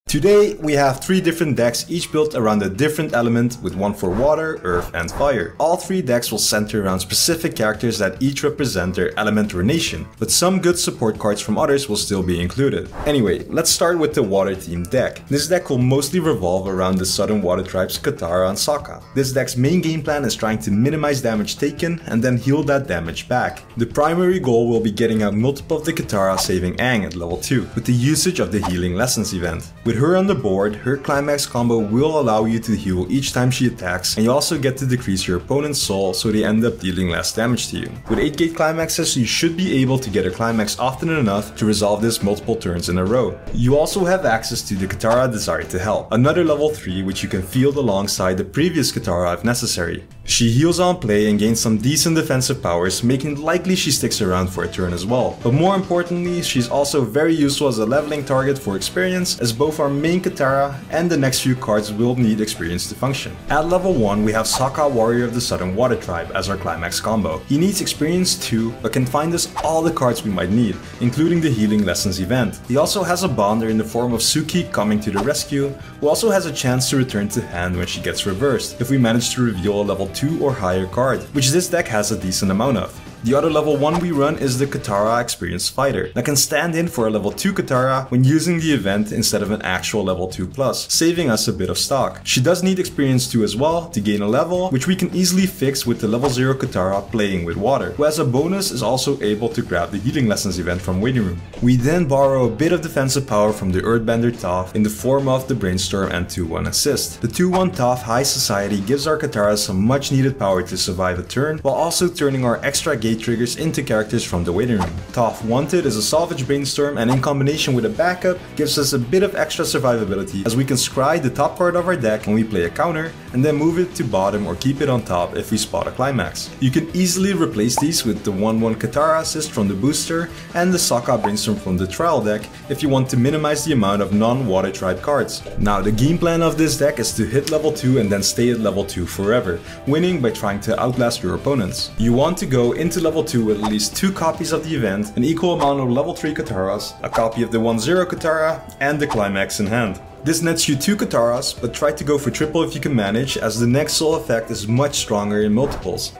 Today, we have 3 different decks, each built around a different element, with one for water, earth, and fire. All 3 decks will center around specific characters that each represent their element or nation, but some good support cards from others will still be included. Anyway, let's start with the water themed deck. This deck will mostly revolve around the southern water tribes Katara and Sokka. This deck's main game plan is trying to minimize damage taken and then heal that damage back. The primary goal will be getting out multiple of the Katara saving Aang at level 2, with the usage of the Healing Lessons event. With her on the board, her climax combo will allow you to heal each time she attacks, and you also get to decrease your opponent's soul so they end up dealing less damage to you. With 8 gate climaxes, you should be able to get a climax often enough to resolve this multiple turns in a row. You also have access to the Katara Desire to Help, another level 3 which you can field alongside the previous Katara if necessary. She heals on play and gains some decent defensive powers, making it likely she sticks around for a turn as well. But more importantly, she's also very useful as a leveling target for experience, as both our main Katara and the next few cards will need experience to function. At level 1, we have Sokka, Warrior of the Southern Water Tribe, as our climax combo. He needs experience too, but can find us all the cards we might need, including the Healing Lessons event. He also has a bonder in the form of Suki coming to the rescue, who also has a chance to return to hand when she gets reversed, if we manage to reveal a level 2 or higher card, which this deck has a decent amount of. The other level 1 we run is the Katara Experienced Fighter, that can stand in for a level 2 Katara when using the event instead of an actual level 2+, saving us a bit of stock. She does need experience 2 as well to gain a level, which we can easily fix with the level 0 Katara playing with water, who as a bonus is also able to grab the Healing Lessons event from Waiting Room. We then borrow a bit of defensive power from the Airbender Toph in the form of the Brainstorm and 2-1 Assist. The 2-1 Toph High Society gives our Katara some much needed power to survive a turn, while also turning our extra gate triggers into characters from the Waiting Room. Toph Wanted is a Salvage Brainstorm, and in combination with a backup gives us a bit of extra survivability, as we can scry the top part of our deck when we play a counter and then move it to bottom or keep it on top if we spot a climax. You can easily replace these with the 1-1 Katara Assist from the booster and the Sokka Brainstorm from the trial deck if you want to minimize the amount of non-water tribe cards. Now, the game plan of this deck is to hit level 2 and then stay at level 2 forever, winning by trying to outlast your opponents. You want to go into level 2 with at least 2 copies of the event, an equal amount of level 3 Kataras, a copy of the 1-0 Katara, and the climax in hand. This nets you 2 Kataras, but try to go for triple if you can manage, as the next soul effect is much stronger in multiples.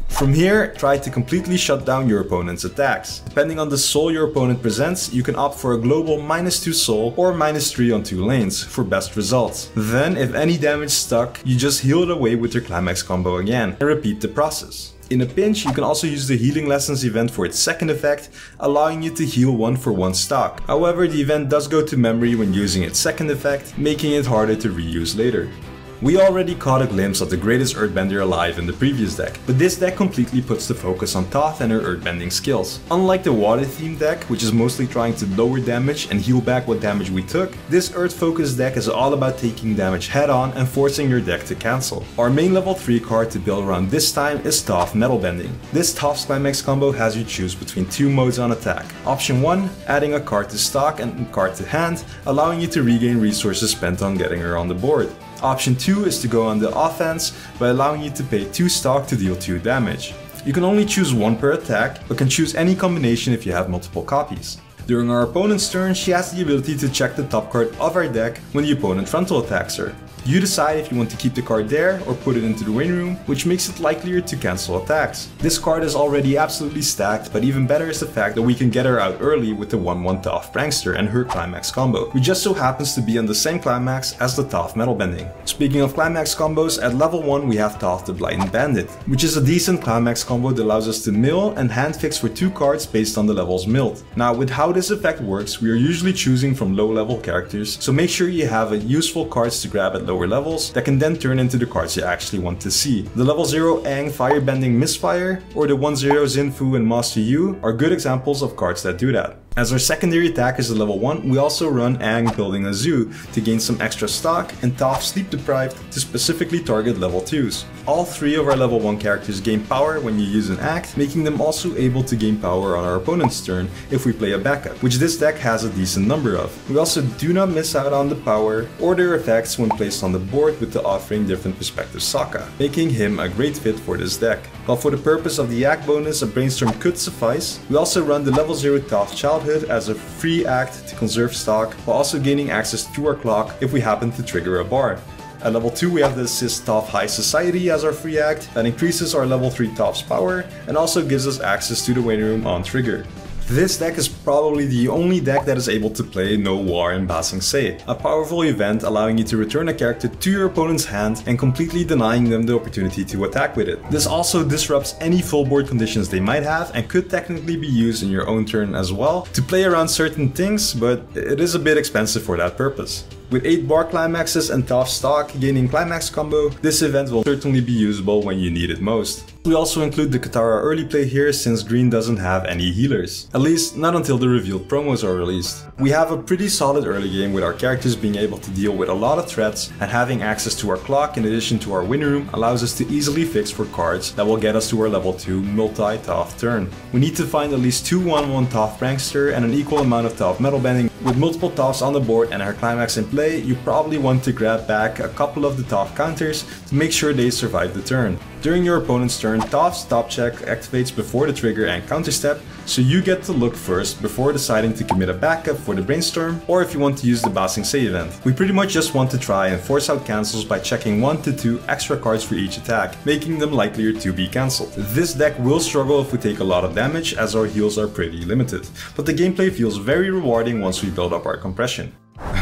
From here, try to completely shut down your opponent's attacks. Depending on the soul your opponent presents, you can opt for a global -2 soul or -3 on 2 lanes for best results. Then, if any damage stuck, you just heal it away with your climax combo again, and repeat the process. In a pinch, you can also use the Healing Lessons event for its second effect, allowing you to heal 1 for 1 stock. However, the event does go to memory when using its second effect, making it harder to reuse later. We already caught a glimpse of the greatest Earthbender alive in the previous deck, but this deck completely puts the focus on Toph and her Earthbending skills. Unlike the water themed deck, which is mostly trying to lower damage and heal back what damage we took, this Earth focused deck is all about taking damage head on and forcing your deck to cancel. Our main level 3 card to build around this time is Toph Metal Bending. This Toph's climax combo has you choose between 2 modes on attack. Option 1, adding a card to stock and a card to hand, allowing you to regain resources spent on getting her on the board. Option 2 is to go on the offense by allowing you to pay 2 stock to deal 2 damage. You can only choose 1 per attack, but can choose any combination if you have multiple copies. During our opponent's turn, she has the ability to check the top card of our deck when the opponent frontal attacks her. You decide if you want to keep the card there or put it into the Waiting Room, which makes it likelier to cancel attacks. This card is already absolutely stacked, but even better is the fact that we can get her out early with the 1-1 Toph Prankster and her climax combo, which just so happens to be on the same climax as the Toph Metal Bending. Speaking of climax combos, at level 1 we have Toph the Blighted Bandit, which is a decent climax combo that allows us to mill and hand fix for 2 cards based on the levels milled. Now, with how this effect works, we are usually choosing from low level characters, so make sure you have useful cards to grab at lower levels that can then turn into the cards you actually want to see. The level 0 Aang Firebending Misfire or the 1-0 Zinfu and Master Yu are good examples of cards that do that. As our secondary attack is at level 1, we also run Aang building a zoo to gain some extra stock and Toph Sleep Deprived to specifically target level 2s. All 3 of our level 1 characters gain power when you use an act, making them also able to gain power on our opponent's turn if we play a backup, which this deck has a decent number of. We also do not miss out on the power or their effects when placed on the board with the offering different perspective Sokka, making him a great fit for this deck. While for the purpose of the act bonus a brainstorm could suffice, we also run the level 0 Toph Childhood as a free act to conserve stock while also gaining access to our clock if we happen to trigger a bar. At level 2 we have the Assist Toph High Society as our free act that increases our level 3 Toph's power and also gives us access to the waiting room on trigger. This deck is probably the only deck that is able to play No War in Ba Sing Se, a powerful event allowing you to return a character to your opponent's hand and completely denying them the opportunity to attack with it. This also disrupts any full board conditions they might have and could technically be used in your own turn as well to play around certain things, but it is a bit expensive for that purpose. With 8 bar climaxes and Toph stock gaining climax combo, this event will certainly be usable when you need it most. We also include the Katara early play here since green doesn't have any healers, at least not until the revealed promos are released. We have a pretty solid early game with our characters being able to deal with a lot of threats, and having access to our clock in addition to our win room allows us to easily fix for cards that will get us to our level 2 multi-Toph turn. We need to find at least 2 1/1 Toph Prankster and an equal amount of Toph Metal Bending. With multiple Tophs on the board and her climax in play, you probably want to grab back a couple of the Toph counters to make sure they survive the turn. During your opponent's turn, Toph's top check activates before the trigger and counter step, so you get to look first before deciding to commit a backup for the brainstorm or if you want to use the Ba Sing Se event. We pretty much just want to try and force out cancels by checking 1 to 2 extra cards for each attack, making them likelier to be cancelled. This deck will struggle if we take a lot of damage as our heals are pretty limited, but the gameplay feels very rewarding once we build up our compression.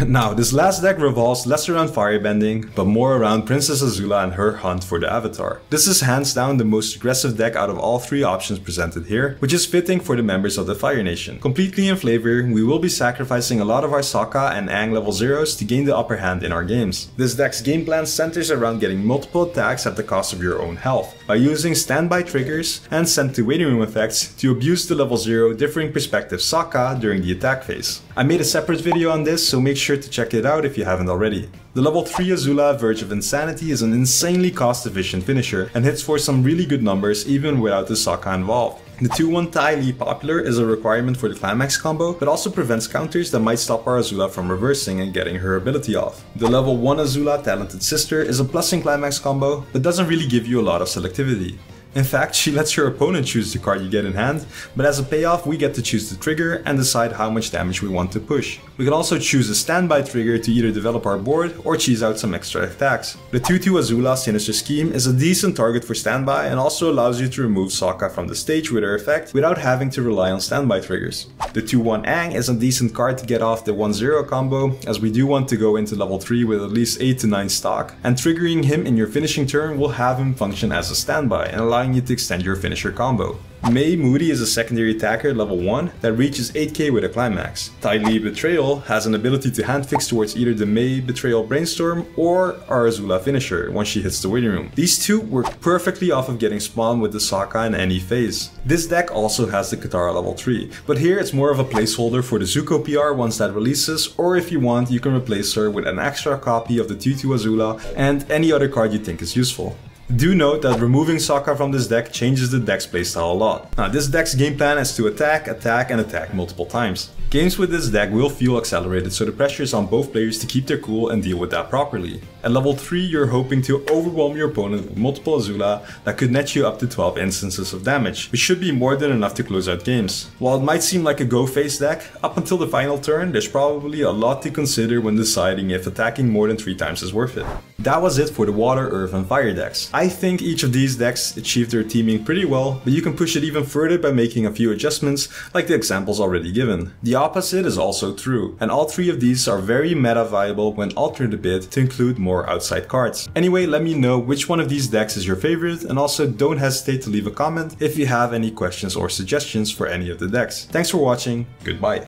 Now, this last deck revolves less around firebending, but more around Princess Azula and her hunt for the Avatar. This is hands down the most aggressive deck out of all 3 options presented here, which is fitting for the members of the Fire Nation. Completely in flavor, we will be sacrificing a lot of our Sokka and Aang level 0s to gain the upper hand in our games. This deck's game plan centers around getting multiple attacks at the cost of your own health, by using standby triggers and sent to waiting room effects to abuse the level 0 differing perspective Sokka during the attack phase. I made a separate video on this, so make sure to check it out if you haven't already. The level 3 Azula Verge of Insanity is an insanely cost-efficient finisher and hits for some really good numbers even without the Sokka involved. The 2-1 Tai Li Popular is a requirement for the climax combo, but also prevents counters that might stop our Azula from reversing and getting her ability off. The level 1 Azula Talented Sister is a plus in climax combo, but doesn't really give you a lot of selectivity. In fact, she lets your opponent choose the card you get in hand, but as a payoff we get to choose the trigger and decide how much damage we want to push. We can also choose a standby trigger to either develop our board or cheese out some extra attacks. The 2-2 Azula Sinister Scheme is a decent target for standby and also allows you to remove Sokka from the stage with her effect without having to rely on standby triggers. The 2-1 Aang is a decent card to get off the 1-0 combo, as we do want to go into level 3 with at least 8 to 9 stock, and triggering him in your finishing turn will have him function as a standby and allow you to extend your finisher combo. Mei Moody is a secondary attacker at level 1 that reaches 8k with a climax. Tai Li Betrayal has an ability to handfix towards either the Mei Betrayal Brainstorm or our Azula finisher once she hits the waiting room. These two work perfectly off of getting spawned with the Sokka in any phase. This deck also has the Katara level 3, but here it's more of a placeholder for the Zuko PR once that releases, or if you want you can replace her with an extra copy of the 2-2 Azula and any other card you think is useful. Do note that removing Sokka from this deck changes the deck's playstyle a lot. Now, this deck's game plan is to attack, attack and attack multiple times. Games with this deck will feel accelerated, so the pressure is on both players to keep their cool and deal with that properly. At level 3 you're hoping to overwhelm your opponent with multiple Azula that could net you up to 12 instances of damage, which should be more than enough to close out games. While it might seem like a go face deck, up until the final turn there's probably a lot to consider when deciding if attacking more than 3 times is worth it. That was it for the Water, Earth and Fire decks. I think each of these decks achieved their teaming pretty well, but you can push it even further by making a few adjustments like the examples already given. The opposite is also true, and all 3 of these are very meta viable when altered a bit to include more outside cards. Anyway, let me know which one of these decks is your favorite, and also don't hesitate to leave a comment if you have any questions or suggestions for any of the decks. Thanks for watching, goodbye.